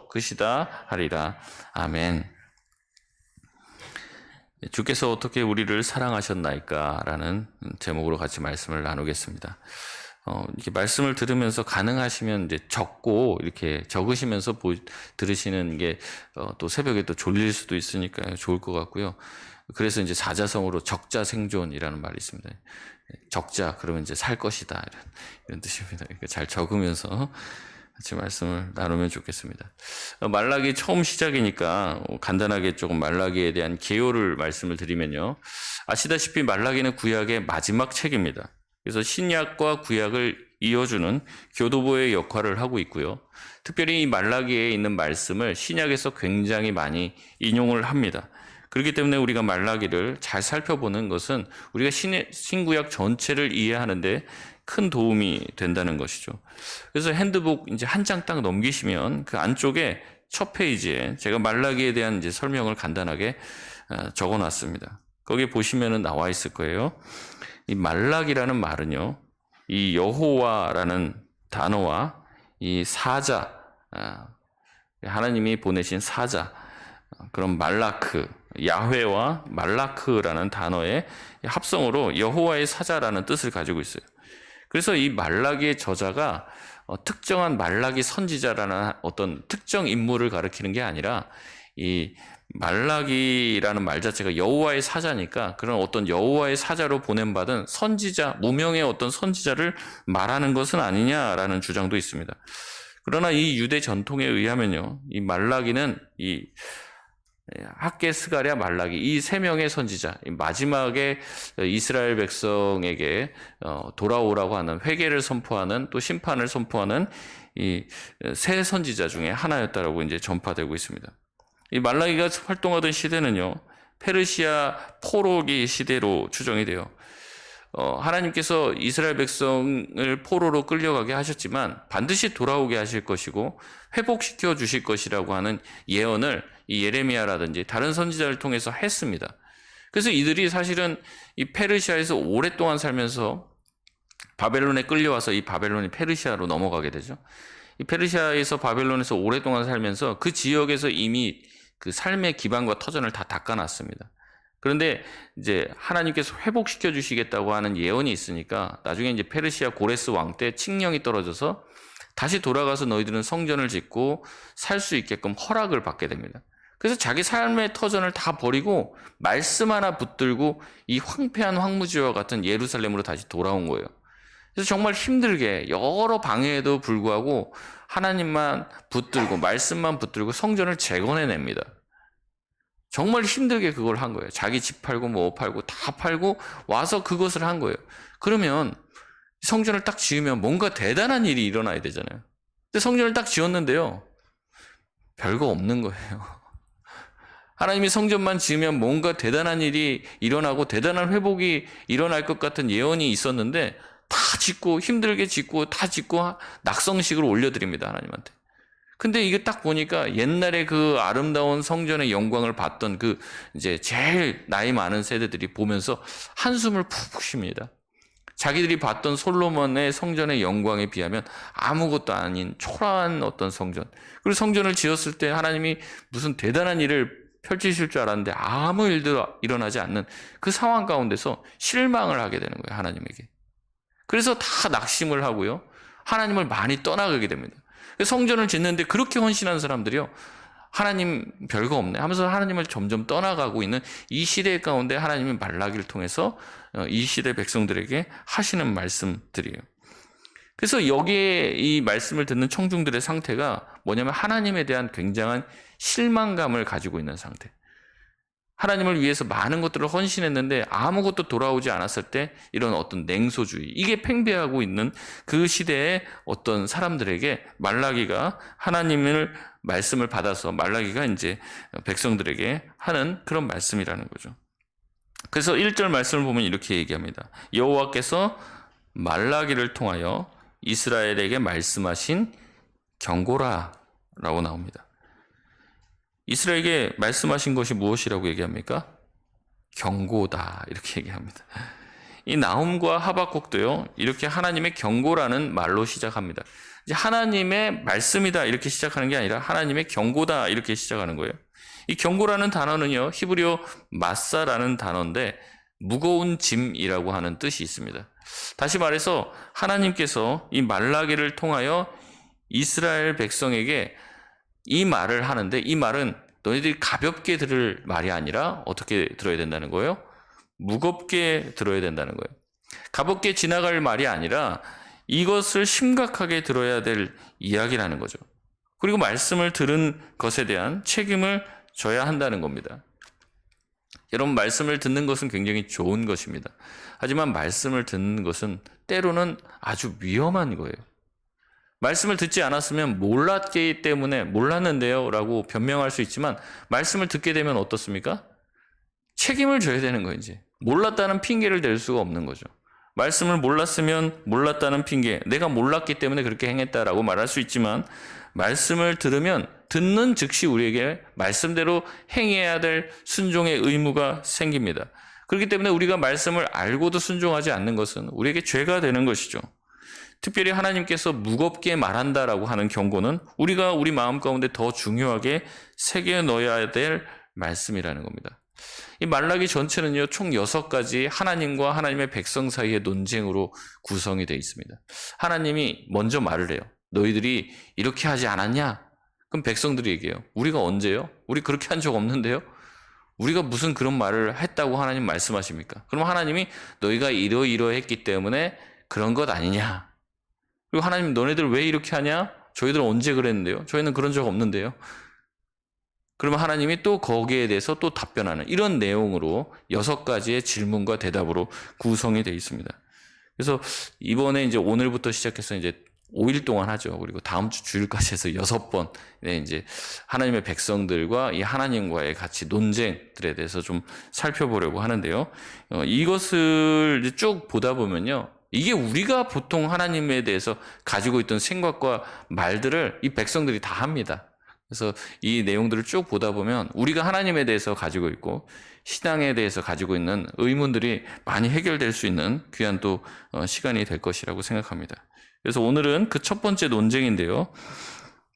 것이다 하리라. 아멘. 주께서 어떻게 우리를 사랑하셨나이까? 라는 제목으로 같이 말씀을 나누겠습니다. 이렇게 말씀을 들으면서 가능하시면 이제 적고 이렇게 적으시면서 들으시는 게 또 새벽에 또 졸릴 수도 있으니까 좋을 것 같고요. 그래서 이제 사자성어로 적자 생존이라는 말이 있습니다. 적자 그러면 이제 살 것이다 이런 뜻입니다. 잘 적으면서 같이 말씀을 나누면 좋겠습니다. 말라기 처음 시작이니까 간단하게 조금 말라기에 대한 개요를 말씀을 드리면요. 아시다시피 말라기는 구약의 마지막 책입니다. 그래서 신약과 구약을 이어주는 교도보의 역할을 하고 있고요. 특별히 이 말라기에 있는 말씀을 신약에서 굉장히 많이 인용을 합니다. 그렇기 때문에 우리가 말라기를 잘 살펴보는 것은 우리가 신구약 전체를 이해하는데 큰 도움이 된다는 것이죠. 그래서 핸드북 이제 한 장 딱 넘기시면 그 안쪽에 첫 페이지에 제가 말라기에 대한 이제 설명을 간단하게 적어 놨습니다. 거기에 보시면은 나와 있을 거예요. 이 말라기라는 말은요, 이 여호와라는 단어와 이 사자, 하나님이 보내신 사자, 그런 말라크, 야훼와 말라크라는 단어의 합성으로 여호와의 사자라는 뜻을 가지고 있어요. 그래서 이 말라기의 저자가 특정한 말라기 선지자라는 어떤 특정 인물을 가리키는 게 아니라 이 말라기라는 말 자체가 여호와의 사자니까 그런 어떤 여호와의 사자로 보냄받은 선지자, 무명의 어떤 선지자를 말하는 것은 아니냐라는 주장도 있습니다. 그러나 이 유대 전통에 의하면요, 이 말라기는 이 학개, 스가랴, 말라기 이 세 명의 선지자, 마지막에 이스라엘 백성에게 돌아오라고 하는 회개를 선포하는 또 심판을 선포하는 이 세 선지자 중에 하나였다라고 이제 전파되고 있습니다. 이 말라기가 활동하던 시대는요, 페르시아 포로기 시대로 추정이 돼요. 하나님께서 이스라엘 백성을 포로로 끌려가게 하셨지만 반드시 돌아오게 하실 것이고 회복시켜 주실 것이라고 하는 예언을 이 예레미야라든지 다른 선지자를 통해서 했습니다. 그래서 이들이 사실은 이 페르시아에서 오랫동안 살면서 바벨론에 끌려와서 이 바벨론이 페르시아로 넘어가게 되죠. 이 페르시아에서 바벨론에서 오랫동안 살면서 그 지역에서 이미 그 삶의 기반과 터전을 다 닦아놨습니다. 그런데 이제 하나님께서 회복시켜 주시겠다고 하는 예언이 있으니까 나중에 이제 페르시아 고레스 왕 때 칙령이 떨어져서 다시 돌아가서 너희들은 성전을 짓고 살 수 있게끔 허락을 받게 됩니다. 그래서 자기 삶의 터전을 다 버리고 말씀 하나 붙들고 이 황폐한 황무지와 같은 예루살렘으로 다시 돌아온 거예요. 그래서 정말 힘들게 여러 방해에도 불구하고 하나님만 붙들고 말씀만 붙들고 성전을 재건해냅니다. 정말 힘들게 그걸 한 거예요. 자기 집 팔고 뭐 팔고 다 팔고 와서 그것을 한 거예요. 그러면 성전을 딱 지으면 뭔가 대단한 일이 일어나야 되잖아요. 근데 성전을 딱 지었는데요, 별거 없는 거예요. 하나님이 성전만 지으면 뭔가 대단한 일이 일어나고 대단한 회복이 일어날 것 같은 예언이 있었는데 다 짓고 힘들게 짓고 다 짓고 낙성식을 올려드립니다, 하나님한테. 근데 이게 딱 보니까 옛날에 그 아름다운 성전의 영광을 봤던 그 이제 제일 나이 많은 세대들이 보면서 한숨을 푹푹 쉽니다. 자기들이 봤던 솔로몬의 성전의 영광에 비하면 아무것도 아닌 초라한 어떤 성전. 그리고 성전을 지었을 때 하나님이 무슨 대단한 일을 펼치실 줄 알았는데 아무 일도 일어나지 않는 그 상황 가운데서 실망을 하게 되는 거예요, 하나님에게. 그래서 다 낙심을 하고요, 하나님을 많이 떠나가게 됩니다. 성전을 짓는데 그렇게 헌신한 사람들이요, 하나님 별거 없네 하면서 하나님을 점점 떠나가고 있는 이 시대 가운데 하나님이 말라기를 통해서 이 시대 백성들에게 하시는 말씀들이에요. 그래서 여기에 이 말씀을 듣는 청중들의 상태가 뭐냐면 하나님에 대한 굉장한 실망감을 가지고 있는 상태. 하나님을 위해서 많은 것들을 헌신했는데 아무것도 돌아오지 않았을 때 이런 어떤 냉소주의, 이게 팽배하고 있는 그 시대의 어떤 사람들에게 말라기가 하나님을 말씀을 받아서 말라기가 이제 백성들에게 하는 그런 말씀이라는 거죠. 그래서 1절 말씀을 보면 이렇게 얘기합니다. 여호와께서 말라기를 통하여 이스라엘에게 말씀하신 경고라 라고 나옵니다. 이스라엘에게 말씀하신 것이 무엇이라고 얘기합니까? 경고다, 이렇게 얘기합니다. 이 나훔과 하박국도요, 이렇게 하나님의 경고라는 말로 시작합니다. 이제 하나님의 말씀이다 이렇게 시작하는 게 아니라 하나님의 경고다 이렇게 시작하는 거예요. 이 경고라는 단어는요, 히브리어 마사라는 단어인데 무거운 짐이라고 하는 뜻이 있습니다. 다시 말해서 하나님께서 이 말라기를 통하여 이스라엘 백성에게 이 말을 하는데, 이 말은 너희들이 가볍게 들을 말이 아니라 어떻게 들어야 된다는 거예요? 무겁게 들어야 된다는 거예요. 가볍게 지나갈 말이 아니라 이것을 심각하게 들어야 될 이야기라는 거죠. 그리고 말씀을 들은 것에 대한 책임을 져야 한다는 겁니다. 여러분, 말씀을 듣는 것은 굉장히 좋은 것입니다. 하지만 말씀을 듣는 것은 때로는 아주 위험한 거예요. 말씀을 듣지 않았으면 몰랐기 때문에 몰랐는데요 라고 변명할 수 있지만, 말씀을 듣게 되면 어떻습니까? 책임을 져야 되는 거예요. 이제 몰랐다는 핑계를 댈 수가 없는 거죠. 말씀을 몰랐으면 몰랐다는 핑계, 내가 몰랐기 때문에 그렇게 행했다라고 말할 수 있지만, 말씀을 들으면 듣는 즉시 우리에게 말씀대로 행해야 될 순종의 의무가 생깁니다. 그렇기 때문에 우리가 말씀을 알고도 순종하지 않는 것은 우리에게 죄가 되는 것이죠. 특별히 하나님께서 무겁게 말한다라고 하는 경고는 우리가 우리 마음 가운데 더 중요하게 새겨 넣어야 될 말씀이라는 겁니다. 이 말라기 전체는요, 총 6가지 하나님과 하나님의 백성 사이의 논쟁으로 구성이 되어 있습니다. 하나님이 먼저 말을 해요. 너희들이 이렇게 하지 않았냐? 그럼 백성들이 얘기해요. 우리가 언제요? 우리 그렇게 한 적 없는데요? 우리가 무슨 그런 말을 했다고 하나님 말씀하십니까? 그럼 하나님이 너희가 이러이러했기 때문에 그런 것 아니냐? 그리고 하나님, 너네들 왜 이렇게 하냐? 저희들 언제 그랬는데요? 저희는 그런 적 없는데요? 그러면 하나님이 또 거기에 대해서 또 답변하는 이런 내용으로 6가지의 질문과 대답으로 구성이 되어 있습니다. 그래서 이번에 이제 오늘부터 시작해서 이제 5일 동안 하죠. 그리고 다음 주 주일까지 해서 6번 이제 하나님의 백성들과 이 하나님과의 같이 논쟁들에 대해서 좀 살펴보려고 하는데요. 이것을 이제 쭉 보다 보면요, 이게 우리가 보통 하나님에 대해서 가지고 있던 생각과 말들을 이 백성들이 다 합니다. 그래서 이 내용들을 쭉 보다 보면 우리가 하나님에 대해서 가지고 있고 신앙에 대해서 가지고 있는 의문들이 많이 해결될 수 있는 귀한 또 시간이 될 것이라고 생각합니다. 그래서 오늘은 그 첫 번째 논쟁인데요,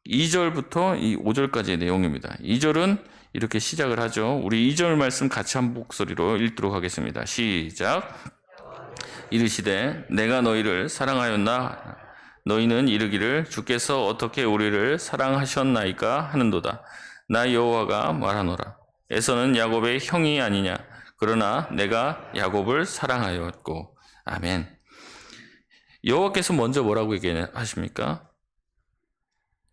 2절부터 이 5절까지의 내용입니다. 2절은 이렇게 시작을 하죠. 우리 2절 말씀 같이 한 목소리로 읽도록 하겠습니다. 시작. 이르시되 내가 너희를 사랑하였나? 너희는 이르기를 주께서 어떻게 우리를 사랑하셨나이까 하는도다. 나 여호와가 말하노라. 에서는 야곱의 형이 아니냐? 그러나 내가 야곱을 사랑하였고. 아멘. 여호와께서 먼저 뭐라고 얘기하십니까?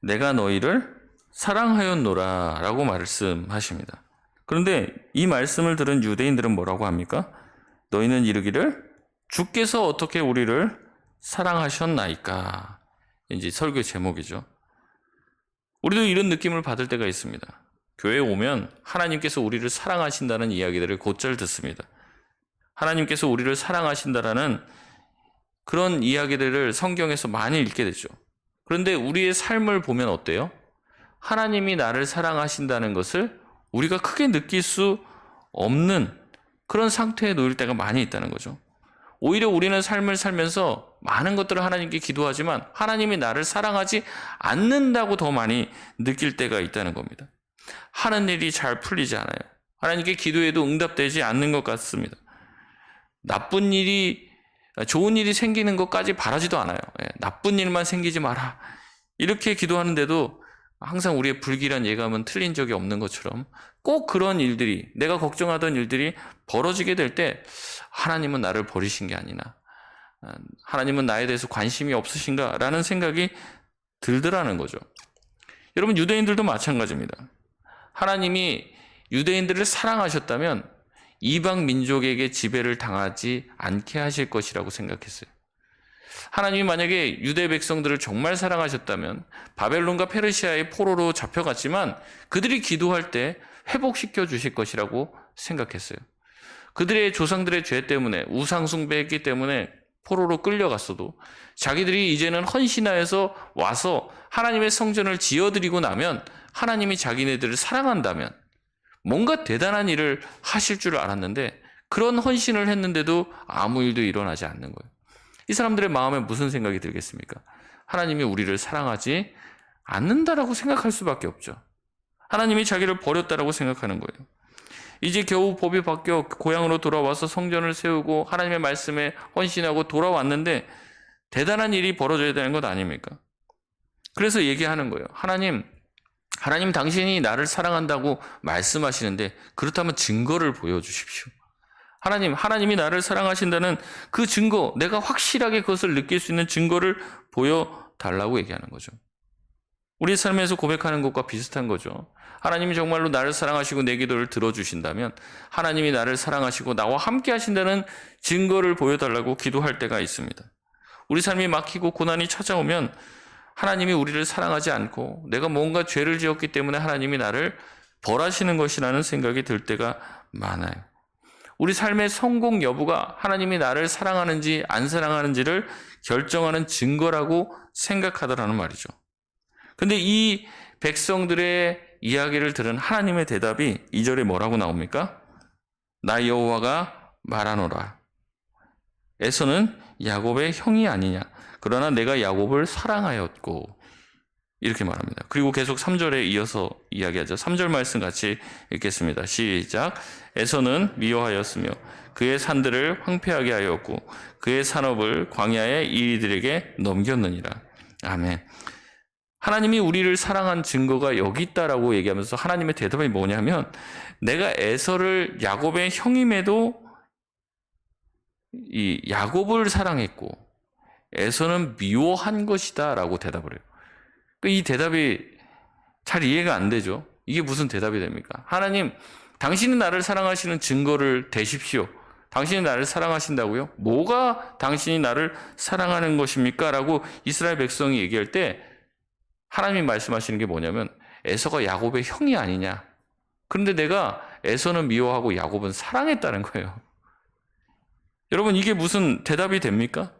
내가 너희를 사랑하였노라 라고 말씀하십니다. 그런데 이 말씀을 들은 유대인들은 뭐라고 합니까? 너희는 이르기를 주께서 어떻게 우리를 사랑하셨나이까? 이제 설교 제목이죠. 우리도 이런 느낌을 받을 때가 있습니다. 교회에 오면 하나님께서 우리를 사랑하신다는 이야기들을 곧잘 듣습니다. 하나님께서 우리를 사랑하신다라는 그런 이야기들을 성경에서 많이 읽게 되죠. 그런데 우리의 삶을 보면 어때요? 하나님이 나를 사랑하신다는 것을 우리가 크게 느낄 수 없는 그런 상태에 놓일 때가 많이 있다는 거죠. 오히려 우리는 삶을 살면서 많은 것들을 하나님께 기도하지만 하나님이 나를 사랑하지 않는다고 더 많이 느낄 때가 있다는 겁니다. 하는 일이 잘 풀리지 않아요. 하나님께 기도해도 응답되지 않는 것 같습니다. 좋은 일이 생기는 것까지 바라지도 않아요. 나쁜 일만 생기지 마라. 이렇게 기도하는데도 항상 우리의 불길한 예감은 틀린 적이 없는 것처럼 꼭 그런 일들이, 내가 걱정하던 일들이 벌어지게 될 때 하나님은 나를 버리신 게 아니나, 하나님은 나에 대해서 관심이 없으신가 라는 생각이 들더라는 거죠. 여러분, 유대인들도 마찬가지입니다. 하나님이 유대인들을 사랑하셨다면 이방 민족에게 지배를 당하지 않게 하실 것이라고 생각했어요. 하나님이 만약에 유대 백성들을 정말 사랑하셨다면 바벨론과 페르시아의 포로로 잡혀갔지만 그들이 기도할 때 회복시켜 주실 것이라고 생각했어요. 그들의 조상들의 죄 때문에 우상 숭배했기 때문에 포로로 끌려갔어도 자기들이 이제는 헌신하여서 와서 하나님의 성전을 지어드리고 나면 하나님이 자기네들을 사랑한다면 뭔가 대단한 일을 하실 줄 알았는데 그런 헌신을 했는데도 아무 일도 일어나지 않는 거예요. 이 사람들의 마음에 무슨 생각이 들겠습니까? 하나님이 우리를 사랑하지 않는다라고 생각할 수밖에 없죠. 하나님이 자기를 버렸다라고 생각하는 거예요. 이제 겨우 법이 바뀌어 고향으로 돌아와서 성전을 세우고 하나님의 말씀에 헌신하고 돌아왔는데 대단한 일이 벌어져야 되는 것 아닙니까? 그래서 얘기하는 거예요. 하나님 당신이 나를 사랑한다고 말씀하시는데 그렇다면 증거를 보여주십시오. 하나님이 나를 사랑하신다는 그 증거, 내가 확실하게 그것을 느낄 수 있는 증거를 보여달라고 얘기하는 거죠. 우리 삶에서 고백하는 것과 비슷한 거죠. 하나님이 정말로 나를 사랑하시고 내 기도를 들어주신다면 하나님이 나를 사랑하시고 나와 함께 하신다는 증거를 보여달라고 기도할 때가 있습니다. 우리 삶이 막히고 고난이 찾아오면 하나님이 우리를 사랑하지 않고 내가 뭔가 죄를 지었기 때문에 하나님이 나를 벌하시는 것이라는 생각이 들 때가 많아요. 우리 삶의 성공 여부가 하나님이 나를 사랑하는지 안 사랑하는지를 결정하는 증거라고 생각하더라는 말이죠. 근데 이 백성들의 이야기를 들은 하나님의 대답이 2절에 뭐라고 나옵니까? 나 여호와가 말하노라. 에서는 야곱의 형이 아니냐. 그러나 내가 야곱을 사랑하였고. 이렇게 말합니다. 그리고 계속 3절에 이어서 이야기하죠. 3절 말씀 같이 읽겠습니다. 시작. 에서는 미워하였으며 그의 산들을 황폐하게 하였고 그의 산업을 광야의 이리들에게 넘겼느니라. 아멘. 하나님이 우리를 사랑한 증거가 여기 있다라고 얘기하면서 하나님의 대답이 뭐냐면 내가 에서를 야곱의 형임에도 이 야곱을 사랑했고 에서는 미워한 것이다 라고 대답을 해요. 이 대답이 잘 이해가 안 되죠. 이게 무슨 대답이 됩니까? 하나님, 당신이 나를 사랑하시는 증거를 대십시오. 당신이 나를 사랑하신다고요? 뭐가 당신이 나를 사랑하는 것입니까? 라고 이스라엘 백성이 얘기할 때 하나님이 말씀하시는 게 뭐냐면 에서가 야곱의 형이 아니냐. 그런데 내가 에서는 미워하고 야곱은 사랑했다는 거예요. 여러분 이게 무슨 대답이 됩니까?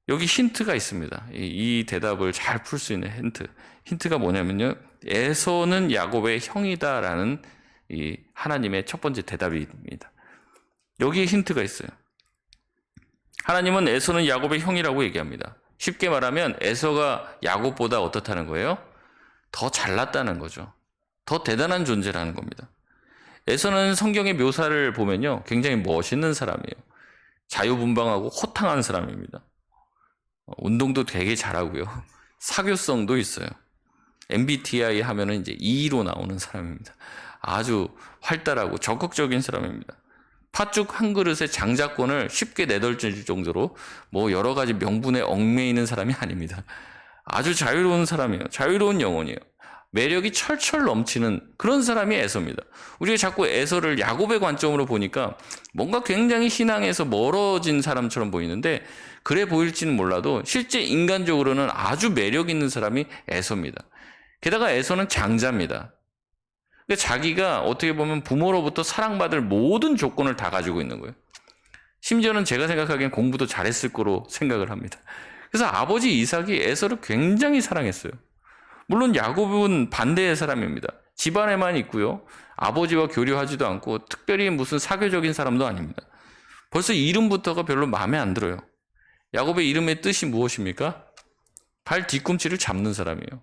여기 힌트가 있습니다. 이 대답을 잘 풀 수 있는 힌트가 뭐냐면요. 에서는 야곱의 형이다라는 이 하나님의 첫 번째 대답입니다. 여기에 힌트가 있어요. 하나님은 에서는 야곱의 형이라고 얘기합니다. 쉽게 말하면 에서가 야곱보다 어떻다는 거예요? 더 잘났다는 거죠. 더 대단한 존재라는 겁니다. 에서는 성경의 묘사를 보면요. 굉장히 멋있는 사람이에요. 자유분방하고 호탕한 사람입니다. 운동도 되게 잘하고요. 사교성도 있어요. MBTI 하면은 이제 E로 나오는 사람입니다. 아주 활달하고 적극적인 사람입니다. 팥죽 한 그릇에 장자권을 쉽게 내던질 정도로 뭐 여러 가지 명분에 얽매이는 사람이 아닙니다. 아주 자유로운 사람이에요. 자유로운 영혼이에요. 매력이 철철 넘치는 그런 사람이 에서입니다. 우리가 자꾸 에서를 야곱의 관점으로 보니까 뭔가 굉장히 신앙에서 멀어진 사람처럼 보이는데 그래 보일지는 몰라도 실제 인간적으로는 아주 매력 있는 사람이 에서입니다. 게다가 에서는 장자입니다. 그러니까 자기가 어떻게 보면 부모로부터 사랑받을 모든 조건을 다 가지고 있는 거예요. 심지어는 제가 생각하기엔 공부도 잘했을 거로 생각을 합니다. 그래서 아버지 이삭이 에서를 굉장히 사랑했어요. 물론 야곱은 반대의 사람입니다. 집안에만 있고요. 아버지와 교류하지도 않고 특별히 무슨 사교적인 사람도 아닙니다. 벌써 이름부터가 별로 마음에 안 들어요. 야곱의 이름의 뜻이 무엇입니까? 발 뒤꿈치를 잡는 사람이에요.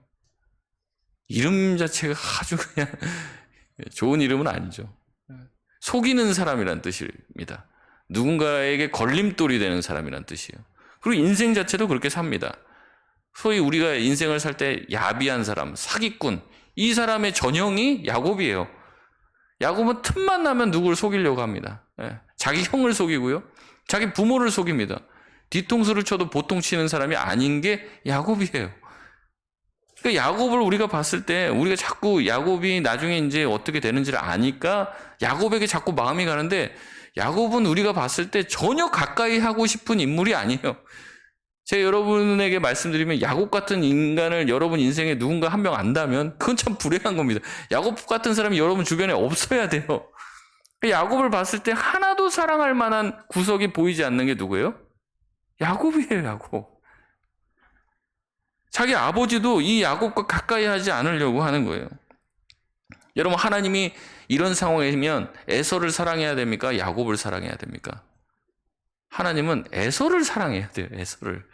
이름 자체가 아주 그냥 좋은 이름은 아니죠. 속이는 사람이란 뜻입니다. 누군가에게 걸림돌이 되는 사람이란 뜻이에요. 그리고 인생 자체도 그렇게 삽니다. 소위 우리가 인생을 살 때 야비한 사람, 사기꾼, 이 사람의 전형이 야곱이에요. 야곱은 틈만 나면 누구를 속이려고 합니다. 자기 형을 속이고요. 자기 부모를 속입니다. 뒤통수를 쳐도 보통 치는 사람이 아닌 게 야곱이에요. 그러니까 야곱을 우리가 봤을 때 우리가 자꾸 야곱이 나중에 이제 어떻게 되는지를 아니까 야곱에게 자꾸 마음이 가는데 야곱은 우리가 봤을 때 전혀 가까이 하고 싶은 인물이 아니에요. 제가 여러분에게 말씀드리면 야곱 같은 인간을 여러분 인생에 누군가 한 명 안다면 그건 참 불행한 겁니다. 야곱 같은 사람이 여러분 주변에 없어야 돼요. 야곱을 봤을 때 하나도 사랑할 만한 구석이 보이지 않는 게 누구예요? 야곱이에요, 야곱. 자기 아버지도 이 야곱과 가까이 하지 않으려고 하는 거예요. 여러분, 하나님이 이런 상황이면 에서를 사랑해야 됩니까? 야곱을 사랑해야 됩니까? 하나님은 에서를 사랑해야 돼요. 에서를.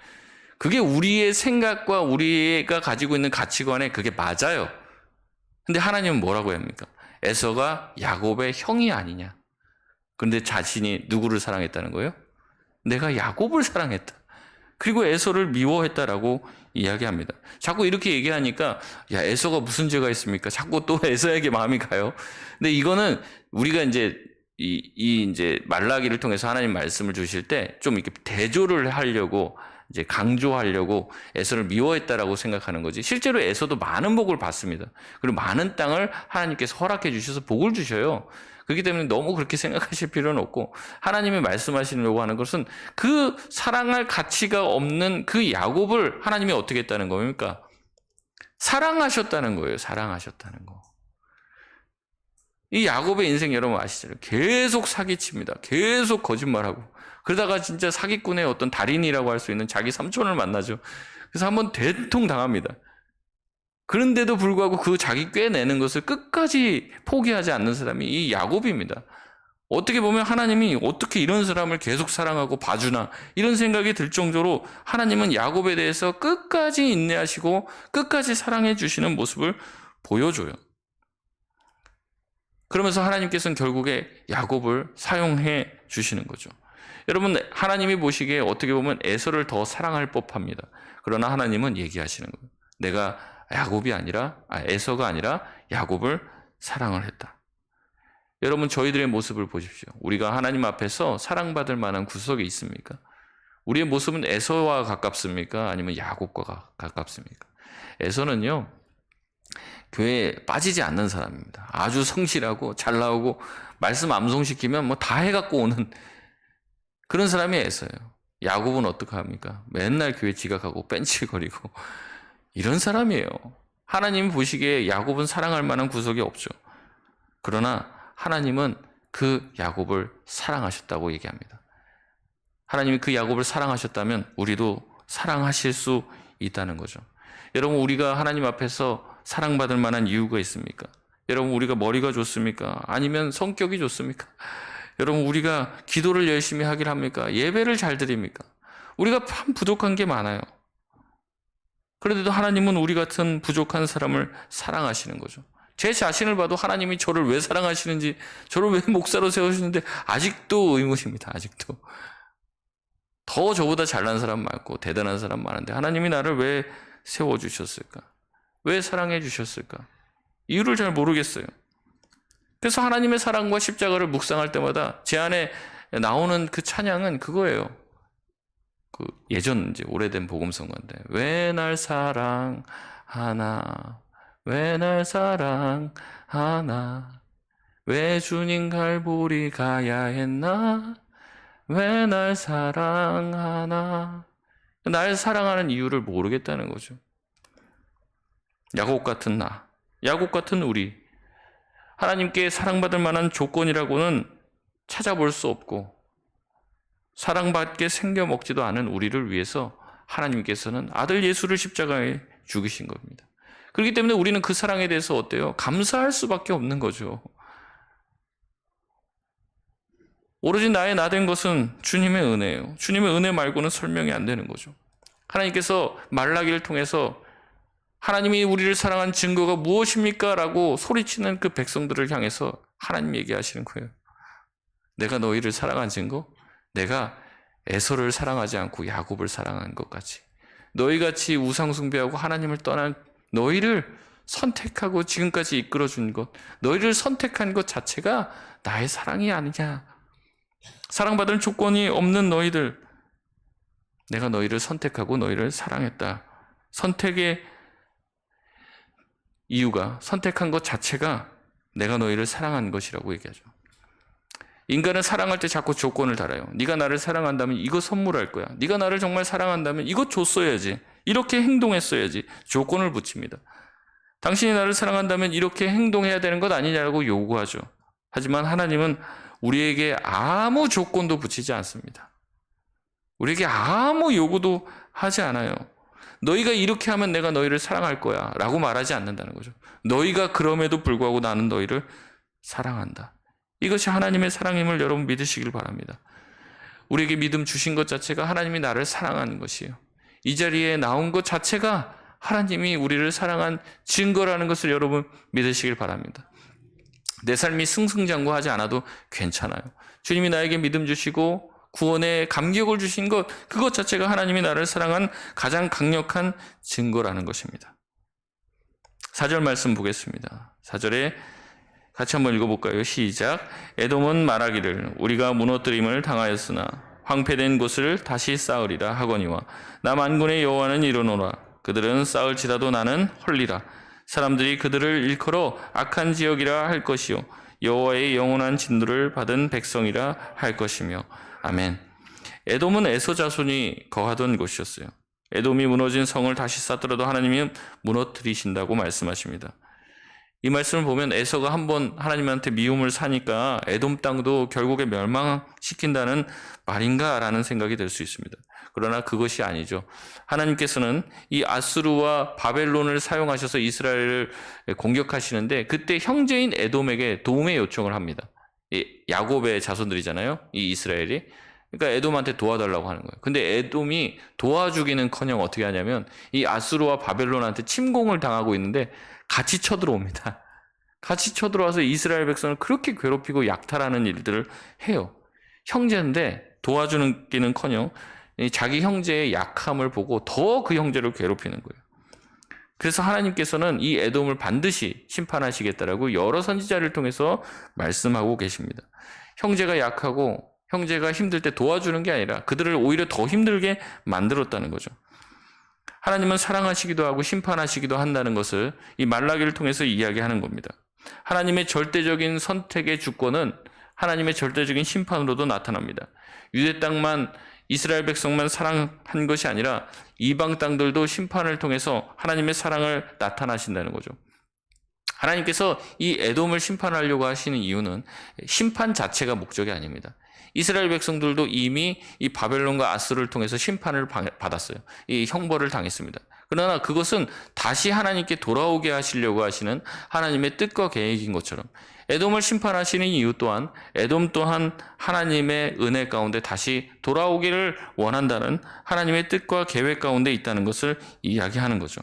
그게 우리의 생각과 우리가 가지고 있는 가치관에 그게 맞아요. 근데 하나님은 뭐라고 합니까? 에서가 야곱의 형이 아니냐. 그런데 자신이 누구를 사랑했다는 거예요? 내가 야곱을 사랑했다. 그리고 에서를 미워했다라고 이야기합니다. 자꾸 이렇게 얘기하니까 야, 에서가 무슨 죄가 있습니까? 자꾸 또 에서에게 마음이 가요. 근데 이거는 우리가 이제 이제 말라기를 통해서 하나님 말씀을 주실 때 좀 이렇게 대조를 하려고 이제 강조하려고 에서를 미워했다라고 생각하는 거지. 실제로 에서도 많은 복을 받습니다. 그리고 많은 땅을 하나님께서 허락해 주셔서 복을 주셔요. 그렇기 때문에 너무 그렇게 생각하실 필요는 없고, 하나님이 말씀하시려고 하는 것은 그 사랑할 가치가 없는 그 야곱을 하나님이 어떻게 했다는 겁니까? 사랑하셨다는 거예요. 사랑하셨다는 거. 이 야곱의 인생 여러분 아시잖아요. 계속 사기칩니다. 계속 거짓말하고. 그러다가 진짜 사기꾼의 어떤 달인이라고 할 수 있는 자기 삼촌을 만나죠. 그래서 한번 대통 당합니다. 그런데도 불구하고 그 자기 꿰내는 것을 끝까지 포기하지 않는 사람이 이 야곱입니다. 어떻게 보면 하나님이 어떻게 이런 사람을 계속 사랑하고 봐주나 이런 생각이 들 정도로 하나님은 야곱에 대해서 끝까지 인내하시고 끝까지 사랑해 주시는 모습을 보여줘요. 그러면서 하나님께서는 결국에 야곱을 사용해 주시는 거죠. 여러분, 하나님이 보시기에 어떻게 보면 에서를 더 사랑할 법합니다. 그러나 하나님은 얘기하시는 거예요. 내가 에서가 아니라 야곱을 사랑을 했다. 여러분, 저희들의 모습을 보십시오. 우리가 하나님 앞에서 사랑받을 만한 구석이 있습니까? 우리의 모습은 에서와 가깝습니까? 아니면 야곱과 가깝습니까? 에서는요, 교회에 빠지지 않는 사람입니다. 아주 성실하고 잘 나오고 말씀 암송시키면 뭐 다 해갖고 오는 그런 사람이 에서예요. 야곱은 어떻게 합니까? 맨날 교회 지각하고 뺀질거리고 이런 사람이에요. 하나님이 보시기에 야곱은 사랑할 만한 구석이 없죠. 그러나 하나님은 그 야곱을 사랑하셨다고 얘기합니다. 하나님이 그 야곱을 사랑하셨다면 우리도 사랑하실 수 있다는 거죠. 여러분, 우리가 하나님 앞에서 사랑받을 만한 이유가 있습니까? 여러분, 우리가 머리가 좋습니까? 아니면 성격이 좋습니까? 여러분, 우리가 기도를 열심히 하길 합니까? 예배를 잘 드립니까? 우리가 참 부족한 게 많아요. 그런데도 하나님은 우리 같은 부족한 사람을 사랑하시는 거죠. 제 자신을 봐도 하나님이 저를 왜 사랑하시는지, 저를 왜 목사로 세우시는데 아직도 의문입니다. 아직도. 더 저보다 잘난 사람 많고 대단한 사람 많은데 하나님이 나를 왜 세워주셨을까? 왜 사랑해 주셨을까? 이유를 잘 모르겠어요. 그래서 하나님의 사랑과 십자가를 묵상할 때마다 제 안에 나오는 그 찬양은 그거예요. 그 예전 이제 오래된 복음성가인데 왜 날 사랑하나, 왜 날 사랑하나, 왜 주님 갈보리 가야 했나, 왜 날 사랑하나. 날 사랑하는 이유를 모르겠다는 거죠. 야곱 같은 나, 야곱 같은 우리, 하나님께 사랑받을 만한 조건이라고는 찾아볼 수 없고 사랑받게 생겨먹지도 않은 우리를 위해서 하나님께서는 아들 예수를 십자가에 죽이신 겁니다. 그렇기 때문에 우리는 그 사랑에 대해서 어때요? 감사할 수밖에 없는 거죠. 오로지 나의 나된 것은 주님의 은혜예요. 주님의 은혜 말고는 설명이 안 되는 거죠. 하나님께서 말라기를 통해서 하나님이 우리를 사랑한 증거가 무엇입니까? 라고 소리치는 그 백성들을 향해서 하나님 얘기하시는 거예요. 내가 너희를 사랑한 증거? 내가 에서를 사랑하지 않고 야곱을 사랑한 것 같이, 너희같이 우상 숭배하고 하나님을 떠난 너희를 선택하고 지금까지 이끌어준 것, 너희를 선택한 것 자체가 나의 사랑이 아니냐. 사랑받을 조건이 없는 너희들, 내가 너희를 선택하고 너희를 사랑했다. 선택의 이유가, 선택한 것 자체가 내가 너희를 사랑한 것이라고 얘기하죠. 인간은 사랑할 때 자꾸 조건을 달아요. 네가 나를 사랑한다면 이거 선물할 거야. 네가 나를 정말 사랑한다면 이거 줬어야지. 이렇게 행동했어야지. 조건을 붙입니다. 당신이 나를 사랑한다면 이렇게 행동해야 되는 것 아니냐고 요구하죠. 하지만 하나님은 우리에게 아무 조건도 붙이지 않습니다. 우리에게 아무 요구도 하지 않아요. 너희가 이렇게 하면 내가 너희를 사랑할 거야 라고 말하지 않는다는 거죠. 너희가 그럼에도 불구하고 나는 너희를 사랑한다. 이것이 하나님의 사랑임을 여러분 믿으시길 바랍니다. 우리에게 믿음 주신 것 자체가 하나님이 나를 사랑하는 것이에요. 이 자리에 나온 것 자체가 하나님이 우리를 사랑한 증거라는 것을 여러분 믿으시길 바랍니다. 내 삶이 승승장구하지 않아도 괜찮아요. 주님이 나에게 믿음 주시고 구원의 감격을 주신 것, 그것 자체가 하나님이 나를 사랑한 가장 강력한 증거라는 것입니다. 4절 말씀 보겠습니다. 4절에 같이 한번 읽어볼까요? 시작. 에돔은 말하기를 우리가 무너뜨림을 당하였으나 황폐된 곳을 다시 쌓으리라 하거니와 나 만군의 여호와는 이르노라. 그들은 쌓을지라도 나는 헐리라. 사람들이 그들을 일컬어 악한 지역이라 할 것이요 여호와의 영원한 진노를 받은 백성이라 할 것이며. 아멘. 에돔은 에서 자손이 거하던 곳이었어요. 에돔이 무너진 성을 다시 쌓더라도 하나님이 무너뜨리신다고 말씀하십니다. 이 말씀을 보면 에서가 한번 하나님한테 미움을 사니까 에돔 땅도 결국에 멸망시킨다는 말인가라는 생각이 들 수 있습니다. 그러나 그것이 아니죠. 하나님께서는 이 아수르와 바벨론을 사용하셔서 이스라엘을 공격하시는데 그때 형제인 에돔에게 도움의 요청을 합니다. 이 야곱의 자손들이잖아요. 이 이스라엘이. 그러니까 에돔한테 도와달라고 하는 거예요. 근데 에돔이 도와주기는커녕 어떻게 하냐면 이 아수르와 바벨론한테 침공을 당하고 있는데 같이 쳐들어옵니다. 같이 쳐들어와서 이스라엘 백성을 그렇게 괴롭히고 약탈하는 일들을 해요. 형제인데 도와주기는커녕 자기 형제의 약함을 보고 더 그 형제를 괴롭히는 거예요. 그래서 하나님께서는 이 에돔을 반드시 심판하시겠다라고 여러 선지자를 통해서 말씀하고 계십니다. 형제가 약하고 형제가 힘들 때 도와주는 게 아니라 그들을 오히려 더 힘들게 만들었다는 거죠. 하나님은 사랑하시기도 하고 심판하시기도 한다는 것을 이 말라기를 통해서 이야기하는 겁니다. 하나님의 절대적인 선택의 주권은 하나님의 절대적인 심판으로도 나타납니다. 유대 땅만 이스라엘 백성만 사랑한 것이 아니라 이방 땅들도 심판을 통해서 하나님의 사랑을 나타나신다는 거죠. 하나님께서 이 에돔을 심판하려고 하시는 이유는 심판 자체가 목적이 아닙니다. 이스라엘 백성들도 이미 이 바벨론과 아스를 통해서 심판을 받았어요. 이 형벌을 당했습니다. 그러나 그것은 다시 하나님께 돌아오게 하시려고 하시는 하나님의 뜻과 계획인 것처럼 에돔을 심판하시는 이유 또한 에돔 또한 하나님의 은혜 가운데 다시 돌아오기를 원한다는 하나님의 뜻과 계획 가운데 있다는 것을 이야기하는 거죠.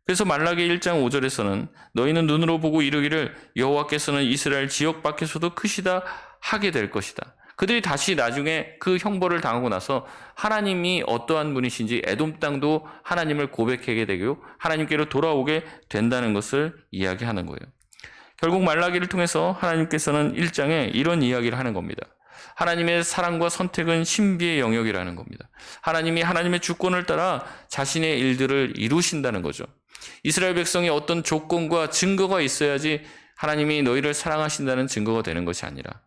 그래서 말라기 1장 5절에서는 너희는 눈으로 보고 이르기를 여호와께서는 이스라엘 지역 밖에서도 크시다 하게 될 것이다. 그들이 다시 나중에 그 형벌을 당하고 나서 하나님이 어떠한 분이신지 에돔 땅도 하나님을 고백하게 되고 하나님께로 돌아오게 된다는 것을 이야기하는 거예요. 결국 말라기를 통해서 하나님께서는 1장에 이런 이야기를 하는 겁니다. 하나님의 사랑과 선택은 신비의 영역이라는 겁니다. 하나님이 하나님의 주권을 따라 자신의 일들을 이루신다는 거죠. 이스라엘 백성이 어떤 조건과 증거가 있어야지 하나님이 너희를 사랑하신다는 증거가 되는 것이 아니라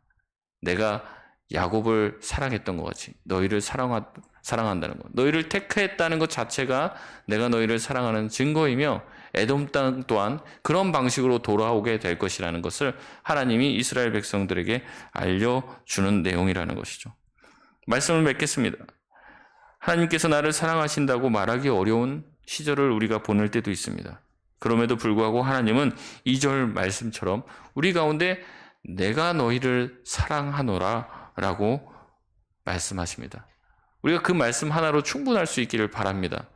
내가 야곱을 사랑했던 것 같이 너희를 사랑한다는 것, 너희를 택했다는 것 자체가 내가 너희를 사랑하는 증거이며 에돔 땅 또한 그런 방식으로 돌아오게 될 것이라는 것을 하나님이 이스라엘 백성들에게 알려주는 내용이라는 것이죠. 말씀을 맺겠습니다. 하나님께서 나를 사랑하신다고 말하기 어려운 시절을 우리가 보낼 때도 있습니다. 그럼에도 불구하고 하나님은 2절 말씀처럼 우리 가운데 내가 너희를 사랑하노라 라고 말씀하십니다. 우리가 그 말씀 하나로 충분할 수 있기를 바랍니다.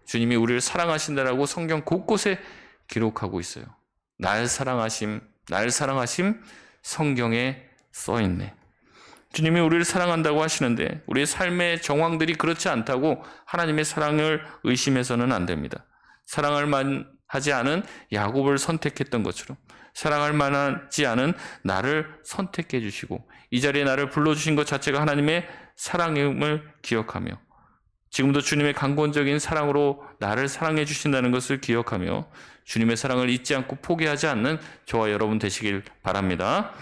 주님이 우리를 사랑하신다라고 성경 곳곳에 기록하고 있어요. 날 사랑하심 성경에 써있네. 주님이 우리를 사랑한다고 하시는데 우리의 삶의 정황들이 그렇지 않다고 하나님의 사랑을 의심해서는 안 됩니다. 사랑할 만하지 않은 야곱을 선택했던 것처럼 사랑할 만하지 않은 나를 선택해 주시고 이 자리에 나를 불러주신 것 자체가 하나님의 사랑임을 기억하며 지금도 주님의 강권적인 사랑으로 나를 사랑해 주신다는 것을 기억하며 주님의 사랑을 잊지 않고 포기하지 않는 저와 여러분 되시길 바랍니다.